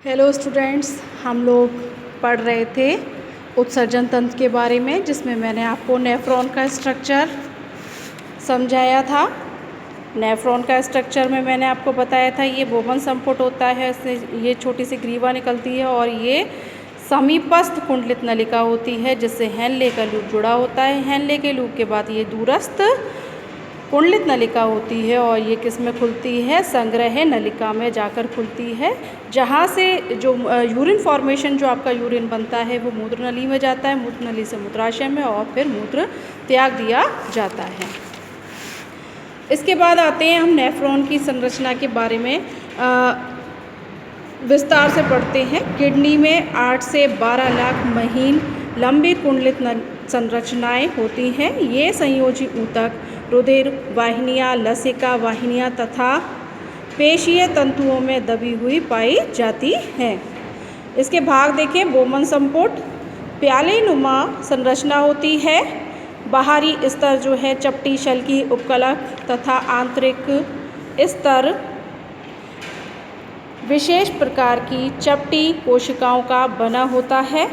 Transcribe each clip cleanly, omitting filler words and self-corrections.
Hello students, हम लोग पढ़ रहे थे उत्सर्जन तंत्र के बारे में, जिसमें मैंने आपको नेफ्रॉन का स्ट्रक्चर समझाया था। नेफ्रॉन का स्ट्रक्चर में मैंने आपको बताया था ये बोवन संपुट होता है, इससे ये छोटी सी ग्रीवा निकलती है और ये समीपस्थ कुंडलित नलिका होती है जिससे हेनले का लूप जुड़ा होता है। हेनले के लूप के बाद ये दूरस्थ कुंडलित नलिका होती है और ये किस में खुलती है? संग्रह नलिका में जाकर खुलती है, जहाँ से जो यूरिन फॉर्मेशन जो आपका यूरिन बनता है वो मूत्र नली में जाता है, मूत्र नली से मूत्राशय में और फिर मूत्र त्याग दिया जाता है। इसके बाद आते हैं हम नेफ्रॉन की संरचना के बारे में विस्तार से पढ़ते हैं। किडनी में 8 से 12 लाख महीन लंबी कुंडलित संरचनाएं होती हैं। ये संयोजी ऊतक, रुधिर वाहिनियाँ, लसिका वाहिनियाँ तथा पेशीय तंतुओं में दबी हुई पाई जाती हैं। इसके भाग देखें। बोवन संपुट प्यालेनुमा संरचना होती है। बाहरी स्तर जो है चपटी शल्की उपकलक तथा आंतरिक स्तर विशेष प्रकार की चपटी कोशिकाओं का बना होता है।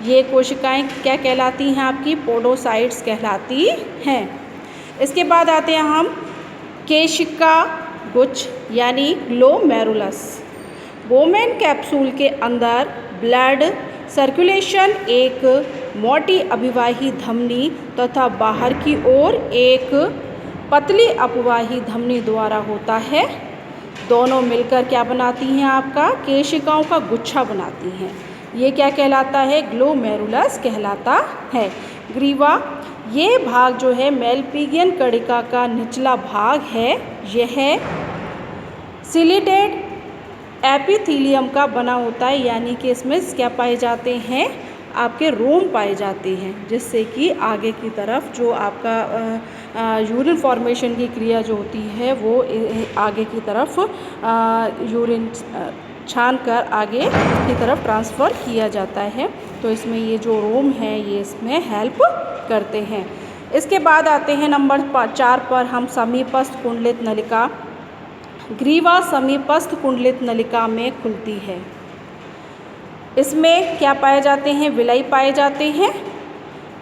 ये कोशिकाएं क्या कहलाती हैं? आपकी पोडोसाइट्स कहलाती हैं। इसके बाद आते हैं हम केशिका गुच्छ यानी ग्लोमेरुलस। बोमेन कैप्सूल के अंदर ब्लड सर्कुलेशन एक मोटी अभिवाही धमनी तथा बाहर की ओर एक पतली अपवाही धमनी द्वारा होता है। दोनों मिलकर क्या बनाती हैं? आपका केशिकाओं का गुच्छा बनाती हैं। ये क्या कहलाता है? ग्लोमेरुलस कहलाता है। ग्रीवा, ये भाग जो है मेलपिगियन कणिका का निचला भाग है। यह सिलिटेड एपिथीलियम का बना होता है, यानी कि इसमें क्या पाए जाते हैं? आपके रोम पाए जाते हैं, जिससे कि आगे की तरफ जो आपका यूरिन फॉर्मेशन की क्रिया जो होती है वो आगे की तरफ यूरिन छान कर आगे की तरफ ट्रांसफ़र किया जाता है। तो इसमें ये जो रोम है ये इसमें हेल्प करते हैं। इसके बाद आते हैं नंबर 4 पर हम समीपस्थ कुंडलित नलिका। ग्रीवा समीपस्थ कुंडलित नलिका में खुलती है। इसमें क्या पाए जाते हैं? विलय पाए जाते हैं।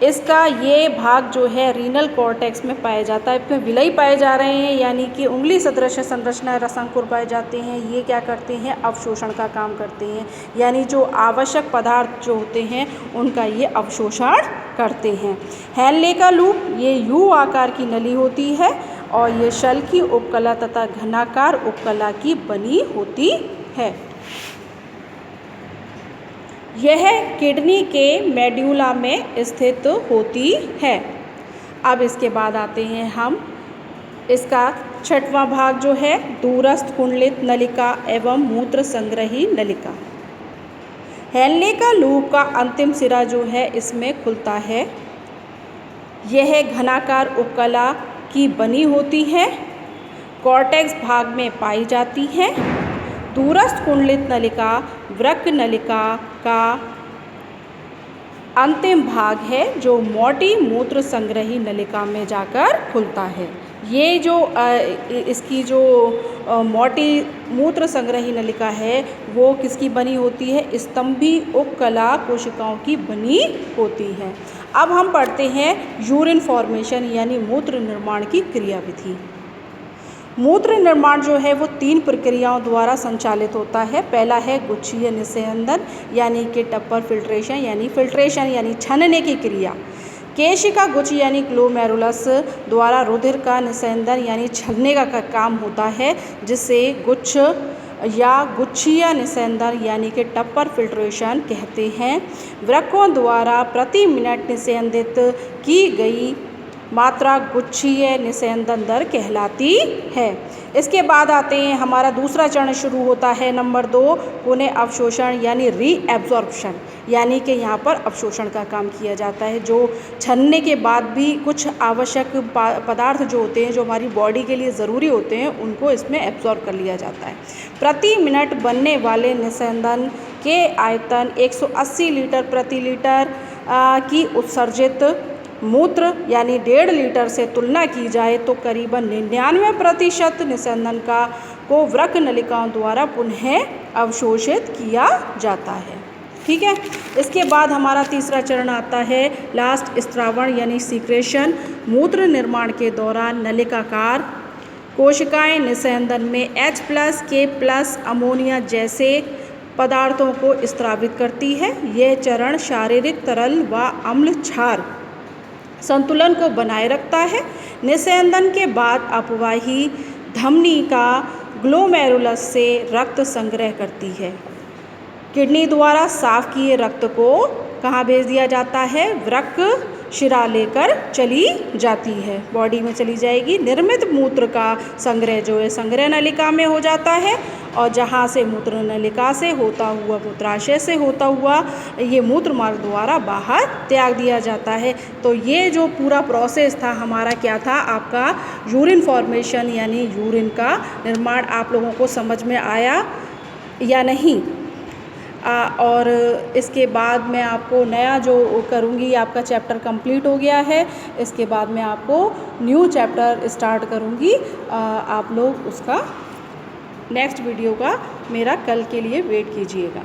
इसका ये भाग जो है रीनल कॉर्टेक्स में पाया जाता है। इसमें विलय पाए जा रहे हैं, यानी कि उंगली सदृश संरचना रसांकुर पाए जाते हैं। ये क्या करते हैं? अवशोषण का काम करते हैं, यानी जो आवश्यक पदार्थ जो होते हैं उनका ये अवशोषण करते हैं। हेनले का लूप ये यू आकार की नली होती है और ये शल्की उपकला तथा घनाकार उपकला की बनी होती है। यह किडनी के मेड्यूला में स्थित होती है। अब इसके बाद आते हैं हम इसका 6वां भाग जो है दूरस्थ कुंडलित नलिका एवं मूत्र संग्रही नलिका। हेनले का लूप का अंतिम सिरा जो है इसमें खुलता है। यह घनाकार उपकला की बनी होती है, कॉर्टेक्स भाग में पाई जाती है। दूरस्थ कुंडलित नलिका वृक्क नलिका का अंतिम भाग है जो मोटी मूत्र संग्रही नलिका में जाकर खुलता है। ये जो इसकी जो मोटी मूत्र संग्रही नलिका है वो किसकी बनी होती है? स्तंभी उपकला कोशिकाओं की बनी होती है। अब हम पढ़ते हैं यूरिन फॉर्मेशन यानी मूत्र निर्माण की क्रियाविधि। मूत्र निर्माण जो है वो 3 प्रक्रियाओं द्वारा संचालित होता है। पहला है गुच्छीय निस्यंदन यानी कि टप्पर फिल्ट्रेशन यानी छनने की क्रिया। केशिका गुच्छ यानी ग्लोमेरुलस द्वारा रुधिर का निस्यंदन यानी छलने का काम होता है, जिसे गुच्छ या गुच्छीय निस्यंदन यानी कि टप्पर फिल्ट्रेशन कहते हैं। वृक्कों द्वारा प्रति मिनट निस्यंदित की गई मात्रा गुच्छीय निस्यंदन दर कहलाती है। इसके बाद आते हैं हमारा दूसरा चरण शुरू होता है नंबर 2 पुनः अवशोषण यानी रीएब्जॉर्प्शन, यानी कि यहाँ पर अवशोषण का काम किया जाता है। जो छनने के बाद भी कुछ आवश्यक पदार्थ जो होते हैं जो हमारी बॉडी के लिए ज़रूरी होते हैं उनको इसमें एब्जॉर्ब कर लिया जाता है। प्रति मिनट बनने वाले निस्यंदन के आयतन 180 लीटर प्रति लीटर की उत्सर्जित मूत्र यानी 1.5 लीटर से तुलना की जाए तो करीबन 99% निस्यंदन का को वृक्क नलिकाओं द्वारा पुनः अवशोषित किया जाता है। ठीक है। इसके बाद हमारा तीसरा चरण आता है लास्ट, स्त्रावण यानी सीक्रेशन। मूत्र निर्माण के दौरान नलिकाकार कोशिकाएं निस्यंदन में H+ K+ अमोनिया जैसे पदार्थों को स्त्रावित करती है। यह चरण शारीरिक तरल व अम्ल क्षार संतुलन को बनाए रखता है। निस्यंदन के बाद अपवाही धमनी का ग्लोमेरुलस से रक्त संग्रह करती है। किडनी द्वारा साफ किए रक्त को कहाँ भेज दिया जाता है? वृक्क शिरा लेकर चली जाती है, बॉडी में चली जाएगी। निर्मित मूत्र का संग्रह जो है संग्रह नलिका में हो जाता है और जहाँ से मूत्र नलिका से होता हुआ मूत्राशय से होता हुआ ये मूत्र मार्ग द्वारा बाहर त्याग दिया जाता है। तो ये जो पूरा प्रोसेस था हमारा क्या था? आपका यूरिन फॉर्मेशन यानी यूरिन का निर्माण। आप लोगों को समझ में आया या नहीं? और इसके बाद मैं आपको नया जो करूँगी, आपका चैप्टर कंप्लीट हो गया है। इसके बाद मैं आपको न्यू चैप्टर स्टार्ट करूँगी। आप लोग उसका नेक्स्ट वीडियो का मेरा कल के लिए वेट कीजिएगा।